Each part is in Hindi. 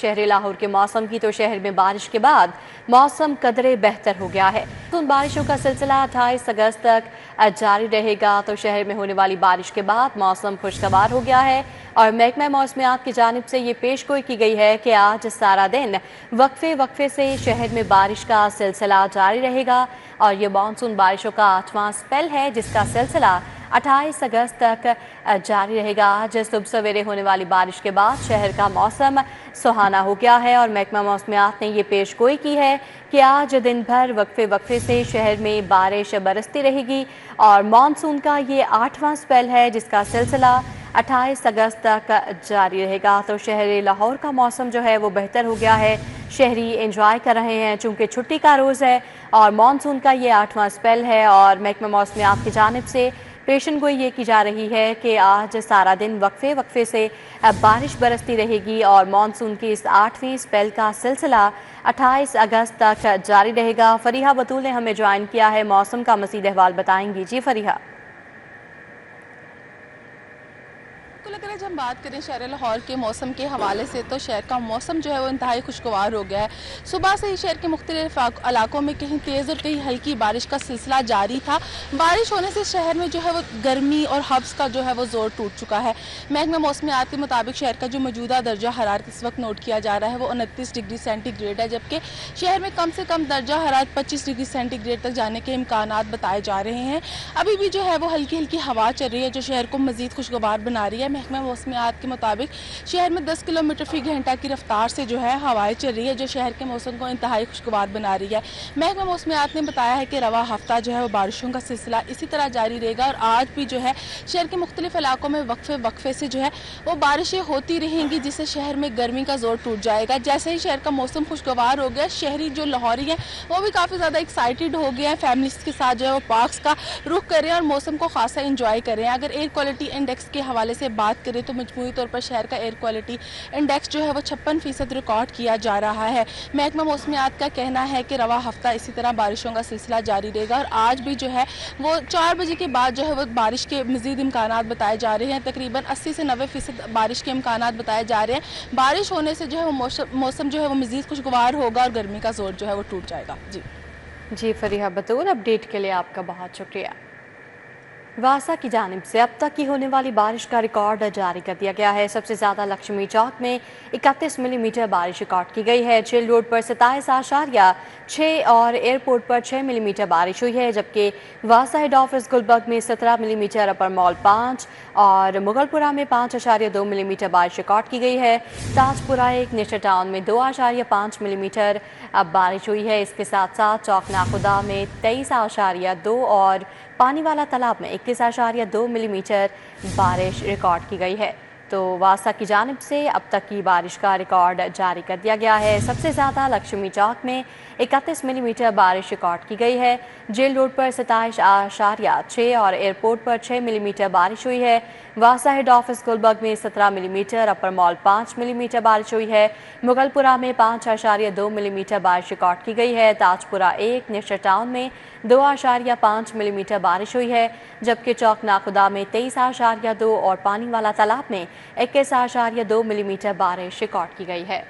शहर लाहौर के मौसम की, तो शहर में बारिश के बाद मौसम कदरे बेहतर हो गया है। तो उन बारिशों का सिलसिला 28 अगस्त तक जारी रहेगा। तो शहर में होने वाली बारिश के बाद मौसम खुशगवार हो गया है और महकमा मौसमियात की जानिब से ये पेशगोई की गई है कि आज सारा दिन वक्फे से शहर में बारिश का सिलसिला जारी रहेगा और ये मानसून बारिशों का 8वां स्पेल है जिसका सिलसिला 28 अगस्त तक जारी रहेगा। आज सुबह सवेरे होने वाली बारिश के बाद शहर का मौसम सुहाना हो गया है और महकमा मौसमियात ने ये पेशगोई की है कि आज दिन भर वक्फे से शहर में बारिश बरसती रहेगी और मानसून का ये 8वां स्पेल है जिसका सिलसिला 28 अगस्त तक जारी रहेगा। तो शहर लाहौर का मौसम जो है वो बेहतर हो गया है, शहरी एंजॉय कर रहे हैं चूँकि छुट्टी का रोज़ है और मानसून का ये 8वां स्पेल है और महकमा मौसमियात की जानिब से पेशन गोई ये की जा रही है कि आज सारा दिन वक्फे से बारिश बरसती रहेगी और मानसून की इस 8वीं स्पेल का सिलसिला 28 अगस्त तक जारी रहेगा। फरीहा बतूल ने हमें ज्वाइन किया है, मौसम का मज़ीद अहवाल बताएंगी। जी फरीहा। अगर आज हम बात करें शहर लाहौर के मौसम के हवाले से तो शहर का मौसम जो है वो इंतहाई खुशगवार हो गया है। सुबह से ही शहर के मुख्तलिफ इलाकों में कहीं तेज़ और कहीं हल्की बारिश का सिलसिला जारी था। बारिश होने से शहर में जो है वो गर्मी और हब्स का जो है वो जोर टूट चुका है। महकमा मौसमियात के मुताबिक शहर का जो मौजूदा दर्जा हरारत इस वक्त नोट किया जा रहा है वो 29 डिग्री सेंटीग्रेड है, जबकि शहर में कम से कम दर्जा हरारत 25 डिग्री सेंटीग्रेड तक जाने के इम्कानात बताए जा रहे हैं। अभी भी जो है वो हल्की हल्की हवा चल रही है जो शहर को मज़ीद खुशगवार बना रही है। महकमा मौसमियात के मुताबिक शहर में 10 किलोमीटर फी घंटा की रफ्तार से जो है हवाएं चल रही है जो शहर के मौसम को इंतहाई खुशगवार बना रही है। महकमा मौसमियात ने बताया है कि रवा हफ्ता जो है वो बारिशों का सिलसिला इसी तरह जारी रहेगा और आज भी जो है शहर के मुख्तलिफ इलाकों में वक्फे से जो है वो बारिशें होती रहेंगी जिससे शहर में गर्मी का जोर टूट जाएगा। जैसे ही शहर का मौसम खुशगवार हो गया, शहरी जो लाहौरी है वो भी काफ़ी ज़्यादा एक्साइटेड हो गए हैं, फैमिलीज के साथ जो है वो पार्क्स का रुख कर रहे हैं और मौसम को खासा इंजॉय कर रहे हैं। अगर एयर क्वालिटी इंडेक्स के हवाले से बात करें तो मजमूई तौर पर शहर का एयर क्वालिटी इंडेक्स जो है वो 56% रिकॉर्ड किया जा रहा है। महकमा मौसमियात का कहना है कि रवा हफ्ता इसी तरह बारिशों का सिलसिला जारी रहेगा और आज भी जो है वो 4 बजे के बाद जो है वो बारिश के मज़ीद इम्कानात बताए जा रहे हैं। तकरीबन 80 से 90% बारिश के इम्कानात बताए जा रहे हैं। बारिश होने से जो है वो मौसम जो है वो मज़ीद खुशगवार होगा और गर्मी का जोर जो है वो टूट जाएगा। जी फरीहा बतूल, अपडेट के लिए आपका बहुत शुक्रिया। वासा की जानिब से अब तक की होने वाली बारिश का रिकॉर्ड जारी कर दिया गया है। सबसे ज़्यादा लक्ष्मी चौक में 31 मिलीमीटर बारिश रिकॉर्ड की गई है। जेल रोड पर 27.6 और एयरपोर्ट पर 6 मिलीमीटर बारिश हुई है, जबकि वासा हेड ऑफिस गुलबर्ग में 17 मिलीमीटर, अपर मॉल 5 और मुगलपुरा में 5.2 मिलीमीटर बारिश रिकॉर्ड की गई है। ताजपुरा 1, निशा टाउन में 2.5 मिलीमीटर अब बारिश हुई है। इसके साथ साथ चौक नाखुदा में 23.2 और पानी वाला तालाब में 21.2 मिलीमीटर बारिश रिकॉर्ड की गई है। तो वासा की जानिब से अब तक की बारिश का रिकॉर्ड जारी कर दिया गया है। सबसे ज़्यादा लक्ष्मी चौक में 31 मिलीमीटर बारिश रिकॉर्ड की गई है। जेल रोड पर 27.6 और एयरपोर्ट पर 6 मिलीमीटर बारिश हुई है। वासा हेड ऑफिस गुलबर्ग में 17 मिलीमीटर, अपर मॉल 5 मिलीमीटर बारिश हुई है। मुगलपुरा में 5.2 मिलीमीटर बारिश रिकॉर्ड की गई है। ताजपुरा 1, निशा टाउन में 2.5 मिलीमीटर बारिश हुई है, जबकि चौक नाखुदा में 23.2 और पानी वाला तालाब में 21.2 मिलीमीटर बारिश रिकॉर्ड की गई है।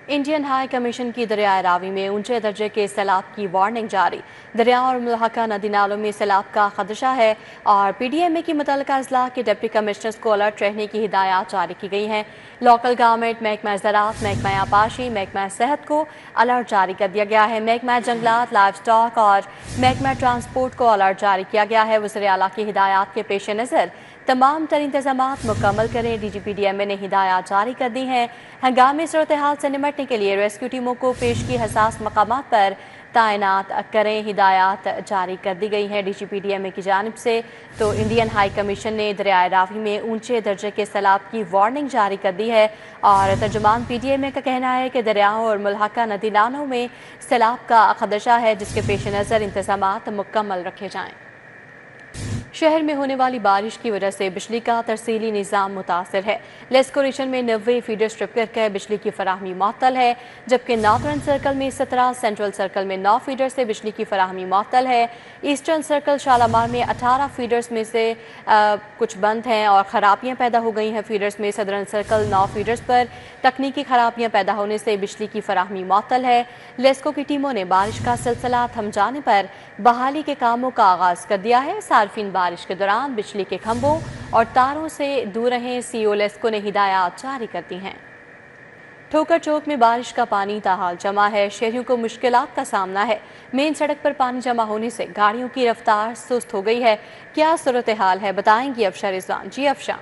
इंडियन हाई कमीशन की दरियाए रावी में ऊंचे दर्जे के सैलाब की वार्निंग जारी। दरिया और मुल्हका नदी नालों में सैलाब का खदशा है और PDMA की मुतल्लिका अजला के डिप्टी कमिश्नर्स को अलर्ट रहने की हिदायत जारी की गई हैं। लोकल गवर्नमेंट, महकमा ज़राअत, महकमा आबाशी, महकमा सेहत को अलर्ट जारी कर दिया गया है। महकमा जंगलात, लाइव स्टॉक और महकमा ट्रांसपोर्ट को अलर्ट जारी किया गया है। वज़ीर आला की हिदायत के पेश नज़र तमाम तर इंतजामात मुकम्मल करें। DGPDMA ने हिदायत जारी कर दी हैं। हंगामी सूरत हाल से निपटने के लिए रेस्क्यू टीमों को पेशगी हसास मकामात पर तैनात करें, हिदायत जारी कर दी गई हैं DGPDMA की जानिब से। तो इंडियन हाई कमीशन ने दरियाए रावी में ऊंचे दर्जे के सैलाब की वार्निंग जारी कर दी है और तर्जुमान PDMA का कहना है कि दरियाओं और मुल्हका नदी नालों में सैलाब का खदशा है, जिसके पेश नज़र इंतजामात मुकम्मल रखे जाएँ। शहर में होने वाली बारिश की वजह से बिजली का तरसीली निज़ाम मुतासर है। लेस्को रीजन में 90 फीडर स्ट्रिप करके बिजली की फराहमी मुअत्तल है, जबकि नॉर्थर्न सर्कल में 17, सेंट्रल सर्कल में 9 फीडर से बिजली की फराहमी मुअत्तल है। ईस्टर्न सर्कल शालामार में 18 फीडर्स में से कुछ बंद हैं और ख़राबियाँ पैदा हो गई हैं फीडर्स में। सदर्न सर्कल 9 फीडर्स पर तकनीकी खराबियाँ पैदा होने से बिजली की फराहमी मुअत्तल है। लेस्को की टीमों ने बारिश का सिलसिला थम जाने पर बहाली के कामों का आगाज़ कर दिया है। सार्फिन बारिश के दौरान बिजली के खंभों और तारों से दूर रहें, सीओ लेस्को ने हिदायत जारी कर दी हैं। ठोकर चौक में बारिश का पानी ताहाल जमा है, शहरियों को मुश्किलात का सामना है। मेन सड़क पर पानी जमा होने से गाड़ियों की रफ्तार सुस्त हो गई है। क्या सूरत हाल है, बताएंगी अफशा रिजवान। जी अफशा।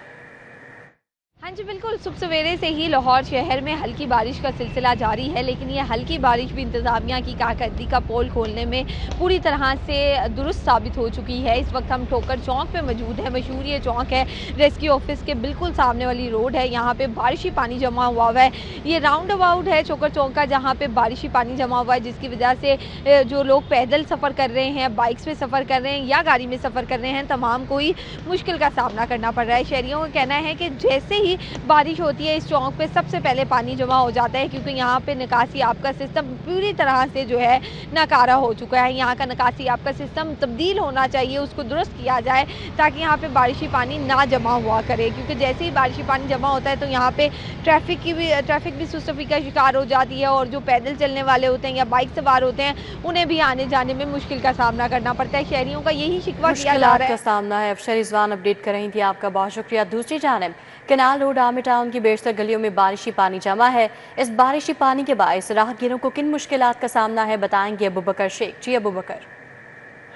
हाँ जी बिल्कुल, सुबह सवेरे से ही लाहौर शहर में हल्की बारिश का सिलसिला जारी है, लेकिन ये हल्की बारिश भी इंतज़ामिया की कारकर्दगी का पोल खोलने में पूरी तरह से दुरुस्त साबित हो चुकी है। इस वक्त हम ठोकर चौक पे मौजूद हैं। मशहूर ये चौक है, रेस्क्यू ऑफिस के बिल्कुल सामने वाली रोड है। यहाँ पे बारिशी पानी जमा हुआ है। ये राउंड अबाउट है ठोकर चौक का, जहाँ पे बारिशी पानी जमा हुआ है, जिसकी वजह से जो लोग पैदल सफ़र कर रहे हैं, बाइक्स पे सफ़र कर रहे हैं या गाड़ी में सफ़र कर रहे हैं, तमाम को ही मुश्किल का सामना करना पड़ रहा है। शहरियों का कहना है कि जैसे ही बारिश होती है इस चौक पे सबसे पहले पानी जमा हो जाता है, क्योंकि यहाँ पे निकासी आपका सिस्टम पूरी तरह से जो है नाकारा हो चुका है। यहाँ का निकासी आपका सिस्टम तब्दील होना चाहिए, उसको दुरुस्त किया जाए ताकि यहाँ पे बारिशी पानी ना जमा हुआ करे, क्योंकि जैसे ही बारिशी पानी जमा होता है तो यहाँ पे ट्रैफिक भी सुस्ती का शिकार हो जाती है और जो पैदल चलने वाले होते हैं या बाइक सवार होते हैं उन्हें भी आने जाने में मुश्किल का सामना करना पड़ता है। शहरियों का यही शिकवा किया जा रहा है। सामना है। अफशा रिजवान अपडेट कर रही थी, आपका बहुत शुक्रिया। दूसरी जानब कनाल रोड आमिर टाउन की बेशतर गलियों में बारिशी पानी जमा है। इस बारिशी पानी के बायस राहगीरों को किन मुश्किलात का सामना है, बताएंगे अबू बकर शेख। जी अबू बकर।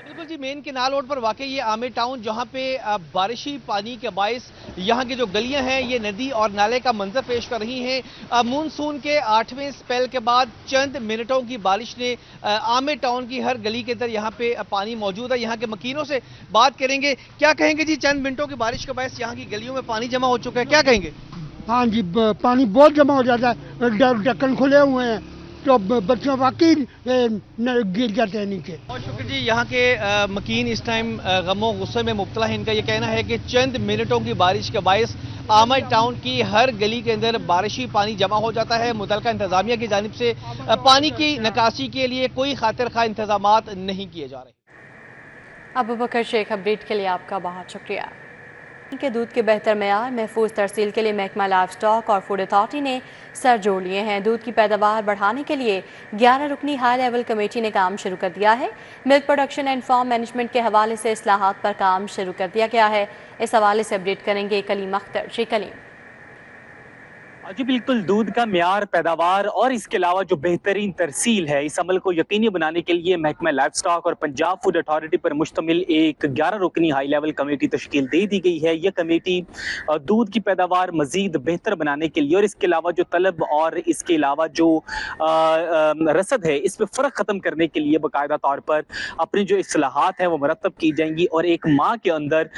बिल्कुल जी, मेन केनाल रोड पर वाकई ये आमिर टाउन, जहाँ पे बारिशी पानी के बायस यहाँ की जो गलियां हैं ये नदी और नाले का मंजर पेश कर रही हैं। मानसून के 8वें स्पेल के बाद चंद मिनटों की बारिश ने आमिर टाउन की हर गली के अंदर यहाँ पे पानी मौजूद है। यहाँ के मकीनों से बात करेंगे, क्या कहेंगे जी? चंद मिनटों की बारिश के बायस यहाँ की गलियों में पानी जमा हो चुका है, क्या कहेंगे? हाँ जी, पानी बहुत जमा हो जाता है, ढक्कन खुले हुए हैं तो बच्चों वाकई गिर जाते हैं नीचे। और शुक्र जी, यहाँ के मकीन इस टाइम गमों गुस्से में मुब्तला है। इनका ये कहना है कि चंद मिनटों की बारिश के बायस आमिर टाउन की हर गली के अंदर बारिशी पानी जमा हो जाता है। मुतलका इंतजामिया की जानिब से पानी की निकासी के लिए कोई खातिर खा इंतजाम नहीं किए जा रहे। अबू बकर शेख, अपडेट के लिए आपका बहुत शुक्रिया। के दूध के बेहतर मयार महफूज तरसील के लिए महकमा लाइव स्टॉक और फूड अथॉरिटी ने सर जोड़ लिए हैं। दूध की पैदावार बढ़ाने के लिए 11 रुकनी हाई लेवल कमेटी ने काम शुरू कर दिया है। Milk production and farm management के हवाले से इस्लाहात पर काम शुरू कर दिया गया है। इस हवाले से अपडेट करेंगे कलीम अख्तर। जी कलीम। जी बिल्कुल, दूध का म्यार, पैदावार और इसके अलावा जो बेहतरीन तरसील है, इस अमल को यकीनी बनाने के लिए महकमा लाइव स्टॉक और पंजाब फूड अथॉरिटी पर मुश्तमिल एक 11 रुकनी हाई लेवल कमेटी तश्कील दे दी गई है। यह कमेटी दूध की पैदावार मजीद बेहतर बनाने के लिए और इसके अलावा जो तलब और इसके अलावा जो रसद है इस पर फ़र्क ख़त्म करने के लिए बाकायदा तौर पर अपनी जो इस्लाहात हैं वो मरतब की जाएंगी और एक माह के अंदर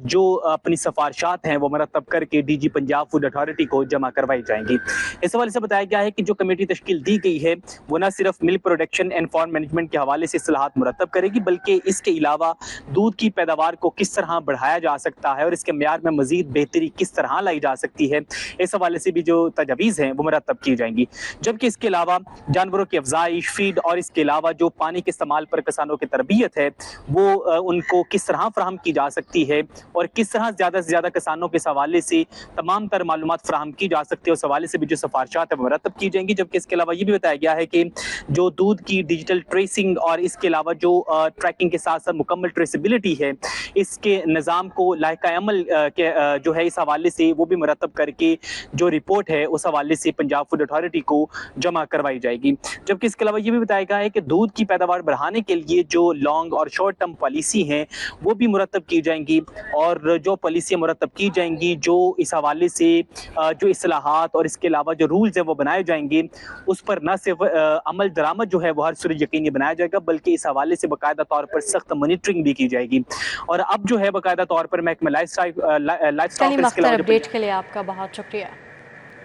जो अपनी सिफारिशात हैं वो मरतब करके DG पंजाब फूड अथॉरिटी को जमा करवाई जाएंगी। इस हवाले से बताया गया है कि जो कमेटी तश्कील दी गई है वो न सिर्फ milk production and farm management के हवाले से इस्लाहात मुरतब करेगी, बल्कि इसके अलावा दूध की पैदावार को किस तरह बढ़ाया जा सकता है और इसके म्यार में मजीद बेहतरी किस तरह लाई जा सकती है, इस हवाले से भी जो तजवीज़ हैं वो मुरतब की जाएंगी। जबकि इसके अलावा जानवरों की अफजाइश, फीड और इसके अलावा जो पानी के इस्तेमाल पर किसानों की तरबियत है वो उनको किस तरह फराहम की जा सकती है और किस तरह ज़्यादा से ज़्यादा किसानों के इस हवाले से तमाम तर मालूमात फराहम की जा सकती है, उस हवाले से भी जो सिफारिशात है मुरतब की जाएंगी। जबकि इसके अलावा ये भी बताया गया है कि जो दूध की डिजिटल ट्रेसिंग और इसके अलावा जो ट्रैकिंग के साथ साथ मुकम्मल ट्रेसिबिलिटी है, इसके निज़ाम को लायका अमल के जो है इस हवाले से वो भी मुरतब करके जो रिपोर्ट है उस हवाले से पंजाब फूड अथॉरिटी को जमा करवाई जाएगी। जबकि इसके अलावा ये भी बताया गया है कि दूध की पैदावार बढ़ाने के लिए जो लॉन्ग और शॉर्ट टर्म पॉलिसी हैं वो भी मुरतब की जाएंगी और जो पॉलिसियाँ मुरतब की जाएंगी, जो इस हवाले से जो इस्लाहात और इसके अलावा जो रूल्स हैं वो बनाए जाएंगे, उस पर न सिर्फ अमल दरामद जो है वो हर सूरत यकीनी बनाया जाएगा, बल्कि इस हवाले से बाकायदा तौर पर सख्त मॉनिटरिंग भी की जाएगी। और अब जो है बाकायदा तौर पर महकमा लाइफ स्टॉक अपडेट के लिए आपका बहुत शुक्रिया।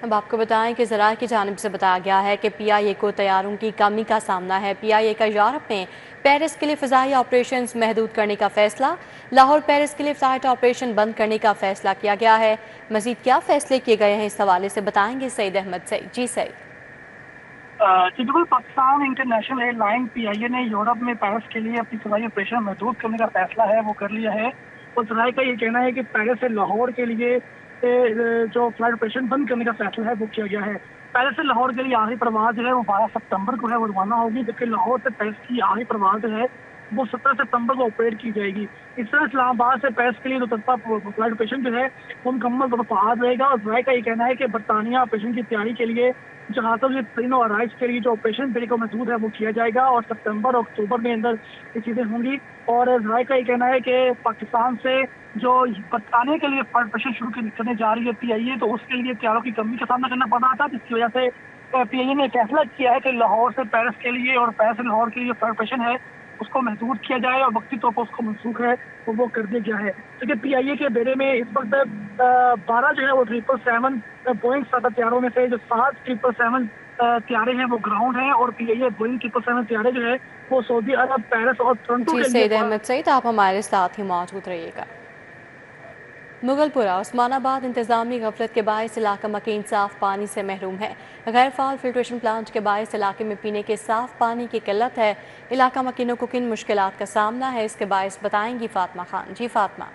अब आपको बताएं कि ज़राए की जानिब से बताया गया है कि PIA को तैयारों की कमी का सामना है। PIA का यूरोप में पेरिस के लिए फ़िज़ाई ऑपरेशन महदूद करने का फैसला। लाहौर पेरिस के लिए फ़्लाइट ऑपरेशन बंद करने का फैसला किया गया है। मज़ीद क्या फैसले किए गए हैं, इस हवाले से बताएंगे सईद अहमद सईद। जी सईद। जी बिल्कुल, पाकिस्तान इंटरनेशनल एयरलाइन PIA ने यूरोप में पेरिस के लिए अपनी फ़िज़ाई ऑपरेशन महदूद करने का फैसला है वो कर लिया है। और ज़राए का ये कहना है कि पेरिस से लाहौर के लिए जो फ्लाइट ऑपरेशन बंद करने का फैसला है वो किया गया है। पेरिस से लाहौर के लिए आखिरी परवाज़ जो है वो 12 सितंबर को है वो रवाना होगी, जबकि लाहौर से पेरिस की आखिरी परवाज़ जो है वो 17 सितंबर को ऑपरेट की जाएगी। इस तरह इस्लामाबाद से पेरिस के लिए जो तरफा फ्लाइट ऑपरेशन जो है वो मुकम्मल तौर पर फाज रहेगा। और ज़राए का ये कहना है कि बरतानिया ऑपरेशन की तैयारी के लिए जहाज़ों के ट्रेन और राइड्स के लिए जो ऑपरेशन पीरियड मौजूद है वो किया जाएगा और सितंबर और अक्टूबर में अंदर ये चीज़ें होंगी। और ज़राए का ये कहना है कि पाकिस्तान से जो बरतानिया के लिए फ्लाइट ऑपरेशन शुरू करने जा रही है PIA, तो उसके लिए तैयारों की कमी का सामना करना पड़ रहा था, जिसकी वजह से PIA ने फैसला किया है कि लाहौर से पेरिस के लिए और पेरिस से लाहौर के लिए फ्लाइट ऑपरेशन है उसको महदूद किया जाए और वक्ती तौर पर उसको मनसूख है तो वो कर दिया गया है। क्योंकि PIA के बेड़े में इस वक्त 12 जो है वो 777 बोइंग 7 तैयारों में से जो 7 777 तैयारे हैं वो ग्राउंड हैं और PIA बोइंग 777 तैयारे जो है वो सऊदी अरब, पेरिस और टोरंटो के लिए। सईद अहमद सईद, आप हमारे साथ ही मौजूद रहिएगा। मुगलपुरा उस्मानाबाद इंतजामी गफलत के बायस इलाका मकीन साफ पानी से महरूम है। गैर फाल फिल्ट्रेशन प्लांट के बायस इलाके में पीने के साफ पानी की किल्लत है। इलाका मकीनों को किन मुश्किलात का सामना है, इसके बायस बताएंगी फातिमा खान। जी फातिमा।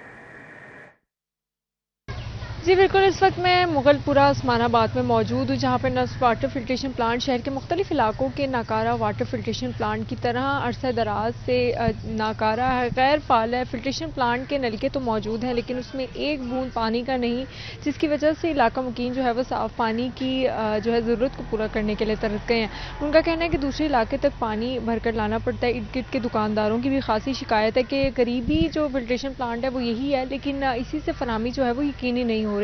जी बिल्कुल, इस वक्त मैं मुगलपुरा उस्मानाबाद में मौजूद हूँ, जहाँ पर नस्ब वाटर फिल्ट्रेशन प्लांट शहर के मुख्तलिफ इलाकों के नाकारा वाटर फिल्ट्रेशन प्लांट की तरह अरसा दराज से नाकारा है, गैर फाल है। फिल्ट्रेशन प्लांट के नलके तो मौजूद हैं लेकिन उसमें एक बूंद पानी का नहीं, जिसकी वजह से इलाका मुकीन जो है वो साफ़ पानी की जो है ज़रूरत को पूरा करने के लिए तरस गए हैं। उनका कहना है कि दूसरे इलाके तक पानी भर कर लाना पड़ता है। इर्द गिर्द के दुकानदारों की भी खासी शिकायत है कि करीबी जो फिल्ट्रेशन प्लांट है वो यही है, लेकिन इसी से फराहमी जो है वो यकीनी नहीं हो रही।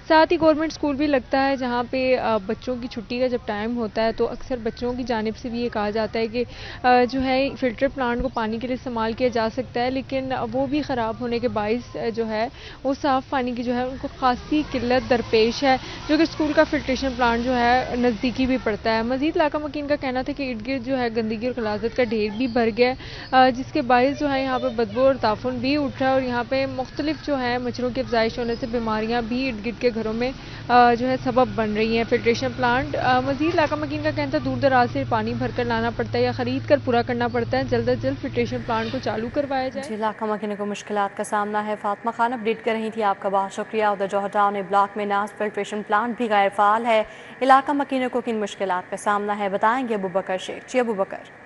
साथ ही गवर्नमेंट स्कूल भी लगता है जहाँ पे बच्चों की छुट्टी का जब टाइम होता है तो अक्सर बच्चों की जानिब से भी ये कहा जाता है कि जो है फिल्टर प्लांट को पानी के लिए इस्तेमाल किया जा सकता है, लेकिन वो भी ख़राब होने के बाइस जो है वो साफ़ पानी की जो है उनको खासी किल्लत दरपेश है, जो कि स्कूल का फिल्ट्रेशन प्लांट जो है नज़दीकी भी पड़ता है। मज़ीद इलाका मकीन का कहना था कि इर्द गिर्द जो है गंदगी और खलाजत का ढेर भी भर गया, जिसके बाइस जो है यहाँ पर बदबू और ताफुन भी उठ रहा है और यहाँ पे मुख्तलिफ जो है मच्छरों की अफजाइश होने से बीमारियाँ भी इर्द गिर्द के घरों में जो है सबब बन रही हैं। फिल्ट्रेशन प्लांट मज़ीद इलाका मकीन का कहना था दूर दराज से पानी भर कर लाना पड़ता है या ख़रीद कर पूरा करना पड़ता है। जल्द अज जल्द फिल्ट्रेशन प्लांट को चालू करवाया जाए। इलाका मकीनों को मुश्किलात का सामना है। फातिमा खान अपडेट कर रही थी, आपका बहुत शुक्रिया। उधर जौहर टाउन ब्लॉक में नास फिल्ट्रेशन प्लांट भी गैर फाल है। इलाका मकीनों को किन मुश्किलात का सामना है, बताएंगे अबू बकर शेख। जी अबू बकर।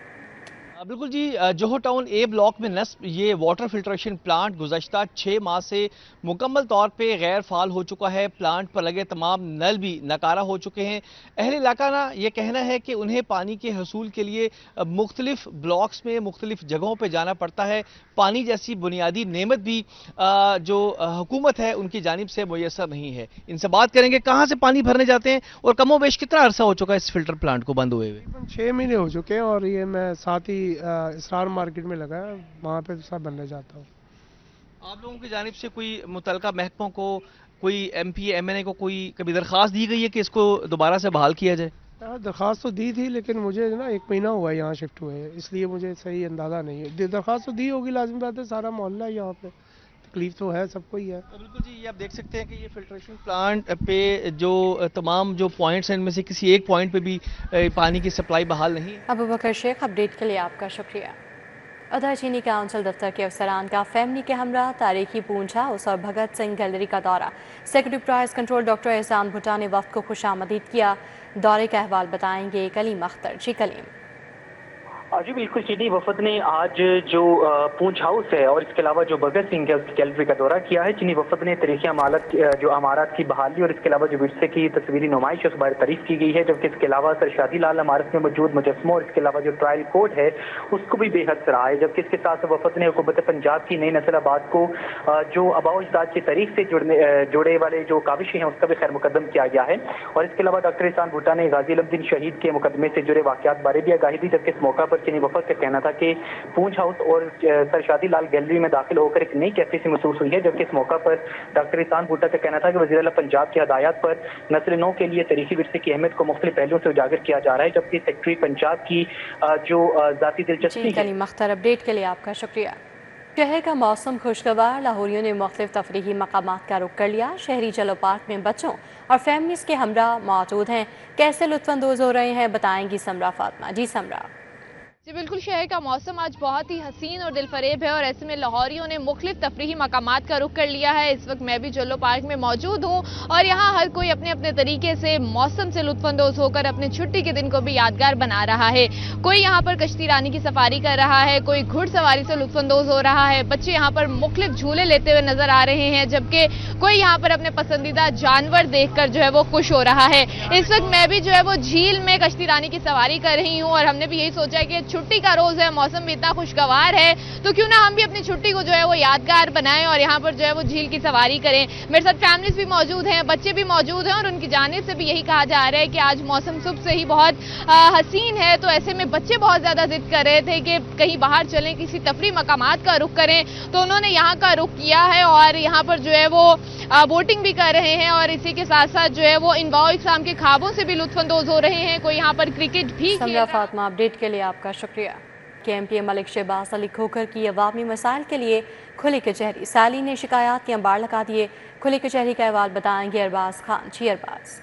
बिल्कुल जी, जौहर टाउन A ब्लॉक में नस्ब ये वाटर फिल्ट्रेशन प्लांट गुज़श्ता 6 माह से मुकम्मल तौर पे गैर फाल हो चुका है। प्लांट पर लगे तमाम नल भी नकारा हो चुके हैं। अहले इलाका ना ये कहना है कि उन्हें पानी के हसूल के लिए मुख्तलिफ ब्लॉक्स में मुख्तलिफ जगहों पर जाना पड़ता है। पानी जैसी बुनियादी नेमत भी जो हुकूमत है उनकी जानिब से मुयसर नहीं है। इनसे बात करेंगे कहाँ से पानी भरने जाते हैं और कमोबेश कितना अरसा हो चुका है इस फिल्टर प्लांट को बंद हुए हुए। 6 महीने हो चुके हैं और ये मैं साथ ही इसरार मार्केट में लगा है, वहाँ पे सब बनने जाता हूँ। आप लोगों की जानिब से कोई मुतलका महकमों को, कोई MP MNA को कोई कभी दरख्वास्त दी गई है कि इसको दोबारा से बहाल किया जाए? दरख्वास्त तो दी थी लेकिन मुझे ना 1 महीना हुआ है यहाँ शिफ्ट हुए, इसलिए मुझे सही अंदाज़ा नहीं है। दरख्वास्त तो दी होगी, लाजिम बात है, सारा मोहल्ला यहाँ पे तकलीफ तो है, सबको ही है। तो बिल्कुल जी, ये आप देख सकते हैं कि ये फिल्ट्रेशन प्लांट पे जो तमाम जो पॉइंट्स हैं इनमें से किसी एक पॉइंट पे भी पानी की सप्लाई बहाल नहीं है। अबू बकर शेख, अपडेट के लिए आपका शुक्रिया। उधर चीनी काउंसिल दफ्तर के अफसरान का फैमिली के हमरा तारीखी पूंछ हाउस और भगत सिंह गैलरी का दौरा। सेक्रेटरी प्राइस कंट्रोल डॉक्टर एहसान भुट्टा ने वक्त को खुशामदीद किया। दौरे का अहवाल बताएंगे कलीम अख्तर। जी कलीम। जी बिल्कुल, चीनी वफद ने आज जो पूंछ हाउस है और इसके अलावा जो भगत सिंह है उसकी गैलरी का दौरा किया है। चीनी वफद ने तरीक़े अमालत जो अमारत की बहाली और इसके अलावा जो विरसे की तस्वीरी नुमाइश है उस बारे तारीफ की गई है, जबकि इसके अलावा सर शादी लाल अमारत में मौजूद मुजस्समों और इसके अलावा जो ट्रायल कोर्ट है उसको भी बेहद सराहा है। जबकि इसके साथ वफद ने हुकूमत पंजाब की नई नस्लाबाद को जो आबाओ अजदाद की तारीख से जुड़े वाले जो काविशें हैं उसका भी खैर मुकदम किया गया है। और इसके अलावा डॉक्टर एहसान भुट्टा ने गाजी अलमदीन शहीद के मुकदमे से जुड़े वाक़यात बारे भी आगाही दी, जबकि इस मौका पर चीनी वफद का कहना था कि पूंछ हाउस और सर शादी लाल गैलरी में दाखिल होकर एक नई कैफियत महसूस हुई है, जबकि इस मौका पर डॉक्टर इहसान भुट्टो का कहना था कि वज़ीर आला पंजाब की हदायत पर नस्ल नौ के लिए तारीखी विरसे की अहमियत को मुख्तलिफ पहलुओं से उजागर किया जा रहा है, जबकि सेक्रेटरी पंजाब की जो जाती दिलचस्पी है। मख्तर, अपडेट के लिए आपका शुक्रिया। शहर का मौसम खुशगवार, लाहौरियों ने मुख्तलिफ तफरीही मकामात का रुख कर लिया। शहरी चलो पार्क में बच्चों और फैमिलीज के हमरा मौजूद हैं। कैसे लुत्फानंदोज हो रहे हैं बताएंगी समरा फातिमा। जी समरा। जी बिल्कुल, शहर का मौसम आज बहुत ही हसीन और दिलफरेब है और ऐसे में लाहौरियों ने मुख्तलिफ तफरीही मकामात का रुख कर लिया है। इस वक्त मैं भी जल्लो पार्क में मौजूद हूँ और यहाँ हर कोई अपने अपने तरीके से मौसम से लुत्फानंदोज होकर अपने छुट्टी के दिन को भी यादगार बना रहा है। कोई यहाँ पर कश्ती रानी की सफारी कर रहा है, कोई घुड़सवारी से लुत्फानंदोज हो रहा है, बच्चे यहाँ पर मुख्तलिफ झूले लेते हुए नजर आ रहे हैं, जबकि कोई यहाँ पर अपने पसंदीदा जानवर देखकर जो है वो खुश हो रहा है। इस वक्त मैं भी जो है वो झील में कश्ती रानी की सवारी कर रही हूँ और हमने भी यही सोचा है कि छुट्टी का रोज है, मौसम भी इतना खुशगवार है, तो क्यों ना हम भी अपनी छुट्टी को जो है वो यादगार बनाएं और यहाँ पर जो है वो झील की सवारी करें। मेरे साथ फैमिलीज भी मौजूद हैं, बच्चे भी मौजूद हैं और उनकी जानिब से भी यही कहा जा रहा है कि आज मौसम सुबह से ही बहुत हसीन है। तो ऐसे में बच्चे बहुत ज्यादा जिद कर रहे थे कि कहीं बाहर चलें, किसी तफरी मकामात का रुख करें, तो उन्होंने यहाँ का रुख किया है और यहाँ पर जो है वो बोटिंग भी कर रहे हैं और इसी के साथ साथ जो है वो इनवाओ इकसाम के ख्वाबों से भी लुत्फानंदोज हो रहे हैं। कोई यहाँ पर क्रिकेट भी समरा फातिमा, अपडेट के लिए आपका शुक्रिया। KMPA मलिक शहबाज अली खोखर की अवामी मसाइल के लिए खुली कचहरी, साली ने शिकायत के अंबार लगा दिए। खुली कचहरी का अहवाल बताएंगे अरबाज खान। जी अरबाज।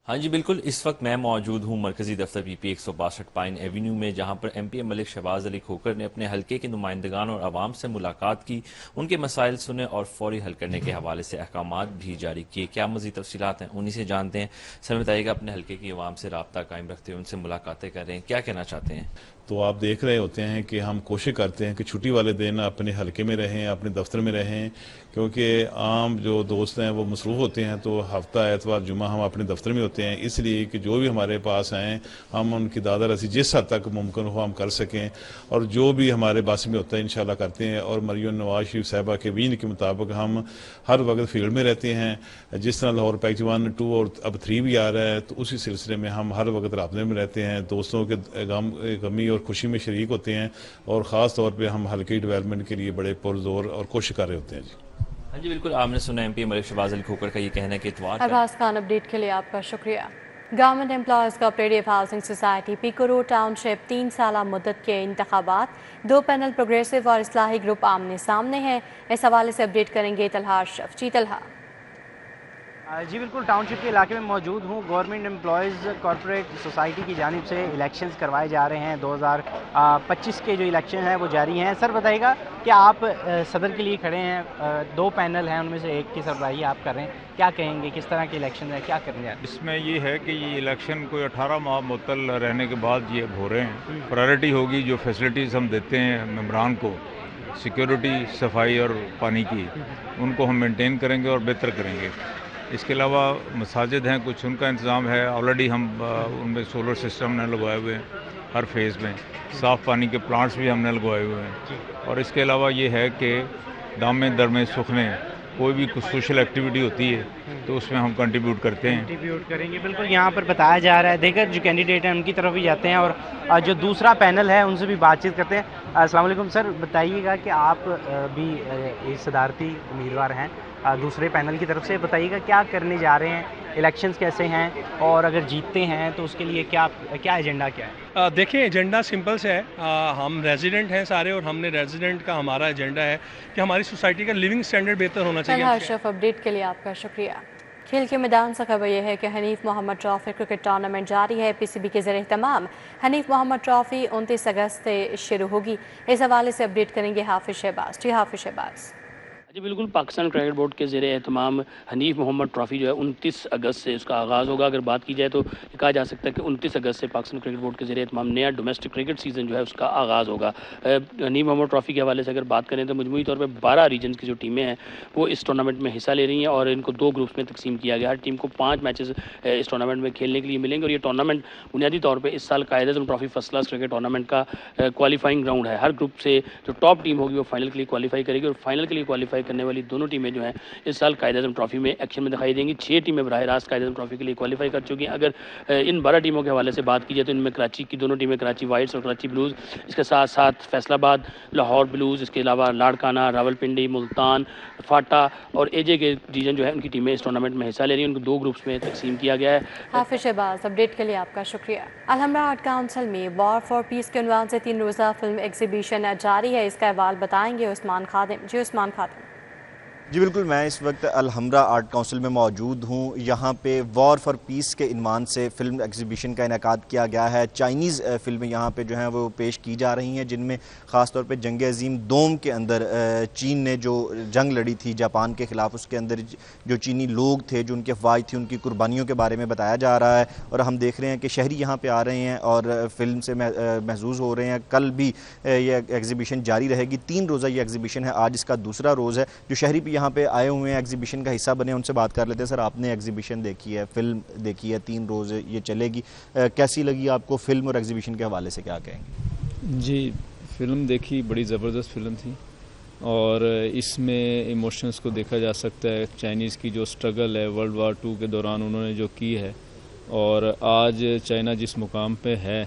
हाँ जी बिल्कुल, इस वक्त मैं मौजूद हूँ मरकजी दफ्तर PP 162 पाइन एवेन्यू में, जहाँ पर MPA मलिक शहबाज अली खोखर ने अपने हल्के के नुमाइंदगान और आवाम से मुलाकात की, उनके मसाइल सुने और फौरी हल करने के हवाले से अहकामात भी जारी किए। क्या मज़ीद तफसीलात हैं उन्हीं से जानते हैं। सर बताइएगा, अपने हल्के की आवाम से रब्ता कायम रखते हुए उनसे मुलाकातें कर रहे हैं, क्या कहना चाहते हैं? तो आप देख रहे होते हैं कि हम कोशिश करते हैं कि छुट्टी वाले दिन अपने हलके में रहें, अपने दफ्तर में रहें, क्योंकि आम जो दोस्त हैं वो मसरूफ़ होते हैं, तो हफ्ता एतवार जुमा हम अपने दफ्तर में होते हैं, इसलिए कि जो भी हमारे पास आएँ हम उनकी दादा रसी जिस हद तक मुमकिन हो हम कर सकें और जो भी हमारे बास में होता है इंशाल्लाह करते हैं। और मरियम नवाज शरीफ साहिबा के वीन के मुताबिक हम हर वक्त फील्ड में रहते हैं। जिस तरह लाहौर पैकेज 1, 2 और अब 3 भी आ रहा है, तो उसी सिलसिले में हम हर वक्त राब्ते में रहते हैं, दोस्तों के गमी और खुशी में शरीक होते हैं और ख़ास तौर पे हम हल्के डेवलपमेंट के लिए बड़े पुरजोर और कोशिश कर रहे होते हैं। जी हाँ जी बिल्कुल, आपने सुना MPA मलिक शहबाज अली खोखर का ये कहना है कि अरबाज खान, अपडेट के लिए आपका शुक्रिया। Government employees cooperative housing society पीको रोड टाउनशिप 3 साल मुद्दत के इंतखाबात, 2 पैनल प्रोग्रेसिव और इस्लाही ग्रुप आमने सामने हैं। इस हवाले से अपडेट करेंगे तलहा अशरफ। जी तलहा। जी बिल्कुल, टाउनशिप के इलाके में मौजूद हूँ। गवर्नमेंट एम्प्लॉयज़ कॉरपोरेट सोसाइटी की जानिब से इलेक्शंस करवाए जा रहे हैं। 2025 के जो इलेक्शन हैं वो जारी हैं। सर बताइएगा कि आप सदर के लिए खड़े हैं, 2 पैनल हैं, उनमें से एक की सरबराही आप कर रहे हैं, क्या कहेंगे, किस तरह के इलेक्शन है, क्या करेंगे? इसमें ये है कि ये इलेक्शन कोई 18 माह मुअत्तल रहने के बाद ये हो रहे हैं। प्रायोरिटी होगी जो फैसिलिटीज़ हम देते हैं मेंबरान को, सिक्योरिटी, सफाई और पानी की, उनको हम मेंटेन करेंगे और बेहतर करेंगे। इसके अलावा मसाजिद हैं कुछ, उनका इंतज़ाम है ऑलरेडी, हम उनमें सोलर सिस्टम ने लगवाए हुए हैं हर फेज़ में, साफ़ पानी के प्लांट्स भी हमने लगवाए हुए हैं। और इसके अलावा ये है कि दामे दरमे सुखने कोई भी कुछ सोशल एक्टिविटी होती है तो उसमें हम कंट्रीब्यूट करते हैं, कंट्रीब्यूट करेंगे। बिल्कुल, यहाँ पर बताया जा रहा है, देखकर जो कैंडिडेट हैं उनकी तरफ भी जाते हैं और जो दूसरा पैनल है उनसे भी बातचीत करते हैं। अस्सलाम वालेकुम सर, बताइएगा कि आप भी सदारती उम्मीदवार हैं दूसरे पैनल की तरफ से, बताइएगा क्या करने जा रहे हैं, इलेक्शंस कैसे हैं और अगर जीतते हैं तो उसके लिए क्या एजेंडा क्या है? देखिए, एजेंडा सिंपल से है, हम रेजिडेंट हैं सारे और हमने रेजिडेंट का हमारा एजेंडा है कि हमारी सोसाइटी का लिविंग स्टैंडर्ड बेहतर होना चाहिए। अशरफ, अपडेट के लिए आपका शुक्रिया। खेल के मैदान से खबर यह है कि Hanif Mohammad trophy cricket tournament जारी है। PCB के ज़रिए तमाम हनीफ मोहम्मद ट्रॉफी 29 अगस्त से शुरू होगी। इस हवाले से अपडेट करेंगे हाफिज शहबाज। जी हाफिज शहबाज। जी बिल्कुल, पाकिस्तान क्रिकेट बोर्ड के ज़रिए एहतमाम हनीफ मोहम्मद ट्रॉफ़ी जो है 29 अगस्त से उसका आगाज़ होगा। अगर बात की जाए तो कहा जा सकता है कि 29 अगस्त से पाकिस्तान क्रिकेट बोर्ड के ज़रिए एहतमाम नया डोमेस्टिक क्रिकेट सीज़न जो है उसका आगाज़ होगा। हनीफ मोहम्मद ट्रॉफ़ी के हवाले से अगर बात करें तो मजमूई तौर पर 12 रीजन की जो टीमें हैं वो इस टूर्नामेंट में हिस्सा ले रही हैं और इनको 2 ग्रुप्स में तकसीम किया गया। हर टीम को 5 मैचेस इस टूर्नामेंट में खेलने के लिए मिलेंगे और ये टूर्नामेंट बुनियादी तौर पर इस साल Quaid-e-Azam trophy first class cricket tournament का क्वालिफाइंग राउंड है। हर ग्रुप से जो टॉप टीम होगी वो फाइनल के लिए क्वालिफाई करेगी और फाइनल के लिए क्वालिफाई करने वाली दोनों टीमें जो हैं इस साल कायद-ए-आज़म ट्रॉफी में एक्शन में दिखाई देंगी। 6 टीमें बराह रास्त कायद-ए-आज़म ट्रॉफी के लिए क्वालिफाई कर चुकी हैं। अगर इन 12 टीमों के हवाले से बात की जाए तो इनमें कराची की दोनों टीमें कराची वाइट्स और कराची ब्लूज़, इसके साथ साथ फैसलाबाद, लाहौर ब्लूज़, इसके अलावा लाड़काना, रावलपिंडी, मुल्तान, फाटा और एजे के रीजन जो है उनकी टीमें इस टूर्नामेंट में हिस्सा ले रही हैं। उनको 2 ग्रुप्स में तकसीम किया गया है। हाफिज शहबाज, अपडेट के लिए आपका शुक्रिया। अलहमरा आर्ट काउंसिल में वॉर फॉर पीस के उन्वान से 3 रोज़ा फिल्म एग्जीबिशन जारी है। इसका अहवाल बताएंगे उस्मान खादिम। जी उस्मान खादिम। जी बिल्कुल, मैं इस वक्त अलहमरा आर्ट काउंसिल में मौजूद हूँ। यहाँ पे वॉर फॉर पीस के इन्वान से फ़िल्म एग्जीबिशन का इनेकाद किया गया है। चाइनीज़ फ़िल्में यहाँ पे जो हैं वो पेश की जा रही हैं, जिनमें ख़ास तौर पे जंग अज़ीम दोम के अंदर चीन ने जो जंग लड़ी थी जापान के ख़िलाफ़, उसके अंदर जो चीनी लोग थे, जो उनकी अफवाह थी, उनकी कुर्बानियों के बारे में बताया जा रहा है। और हम देख रहे हैं कि शहरी यहाँ पर आ रहे हैं और फ़िल्म से महसूस हो रहे हैं। कल भी ये एग्जीबिशन जारी रहेगी। 3 रोज़ा ये एग्जीबिशन है, आज इसका दूसरा रोज़ है। जो शहरी भी यहाँ पे आए हुए हैं, एग्जीबिशन का हिस्सा बने, उनसे बात कर लेते हैं। सर, आपने एग्जीबिशन देखी है, फिल्म देखी है, 3 रोज़ ये चलेगी, कैसी लगी आपको फिल्म और एग्जीबिशन के हवाले से क्या कहेंगे? जी, फिल्म देखी, बड़ी ज़बरदस्त फिल्म थी और इसमें इमोशंस को देखा जा सकता है। चाइनीज़ की जो स्ट्रगल है वर्ल्ड वार 2 के दौरान उन्होंने जो की है और आज चाइना जिस मुकाम पे है,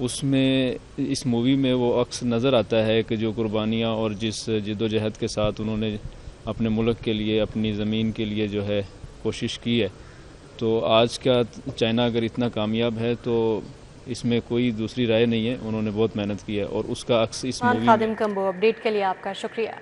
उसमें इस मूवी में वो अक्स नज़र आता है कि जो कुर्बानियाँ और जिस जिद्दोजहद के साथ उन्होंने अपने मुल्क के लिए, अपनी ज़मीन के लिए जो है कोशिश की है, तो आज का चाइना अगर इतना कामयाब है तो इसमें कोई दूसरी राय नहीं है। उन्होंने बहुत मेहनत की है और उसका अक्स इस मूवी में। खादिम कंबो, अपडेट के लिए आपका शुक्रिया।